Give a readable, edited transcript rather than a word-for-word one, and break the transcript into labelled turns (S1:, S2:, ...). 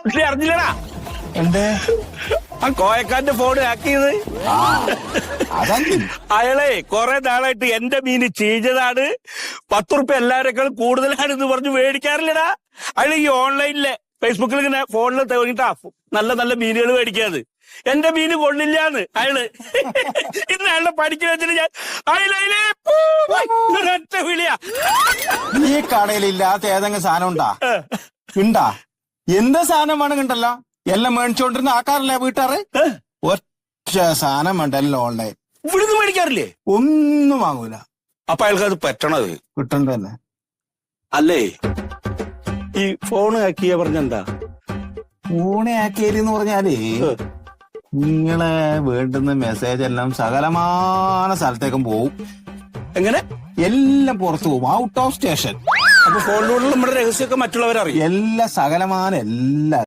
S1: പുള്ളി അറിഞ്ഞില്ലടാ
S2: എന്തേ?
S1: ആ കോയക്കാന്റെ ഫോൺ ഹാക്ക് ചെയ്ത്.
S2: അതല്ലേ
S1: അയാളെ കുറെ നാളായിട്ട് എന്റെ മീന് ചീഞ്ഞതാണ്, 10 റുപ്യ എല്ലാവരെക്കാളും കൂടുതലാണെന്ന് പറഞ്ഞ് മേടിക്കാറില്ലടാ. അയാൾ ഈ ഓൺലൈനിലെ ഫേസ്ബുക്കിൽ ഇങ്ങനെ ഫോണിൽ തുടങ്ങിട്ടാ നല്ല നല്ല മീനുകൾ മേടിക്കാത്. എന്റെ മീന് കൊള്ളില്ലാന്ന് അയാള്. ഇന്ന് അയാളുടെ പഠിച്ചു വെച്ചിട്ട് ഞാൻ ഒറ്റ വിളിയാ.
S2: ഈ കടയിൽ ഇല്ലാത്ത ഏതെങ്കിലും സാധനം ഉണ്ടാ? എന്ത് സാധനം വേണമെങ്കിണ്ടല്ലോ എല്ലാം മേടിച്ചോണ്ടിരുന്ന ആക്കാറില്ലേ വീട്ടുകാറ്? ഒറ്റ സാധനം വേണ്ട എല്ലാം ഓൺലൈൻ.
S1: ഇവിടുന്ന് മേടിക്കാറില്ലേ?
S2: ഒന്നും വാങ്ങൂല.
S1: അപ്പൊ അയാൾക്ക് അത് പറ്റണത്
S2: കിട്ടണ്ട തന്നെ.
S1: അല്ലേ? ഈ ഫോണ് ഹാക്കിയ പറഞ്ഞെന്താ?
S2: ഫോണ് ആക്കിയെന്ന് പറഞ്ഞാലേ നിങ്ങളെ വേണ്ടുന്ന മെസ്സേജ് എല്ലാം സകലമാന സ്ഥലത്തേക്കും പോവും.
S1: എങ്ങനെ?
S2: എല്ലാം പുറത്തു പോകും, ഔട്ട് ഓഫ് സ്റ്റേഷൻ.
S1: അപ്പൊ ഫോണിലൂടെ നമ്മുടെ രഹസ്യമൊക്കെ മറ്റുള്ളവരറിയും.
S2: എല്ലാ സകലമാന എല്ലാ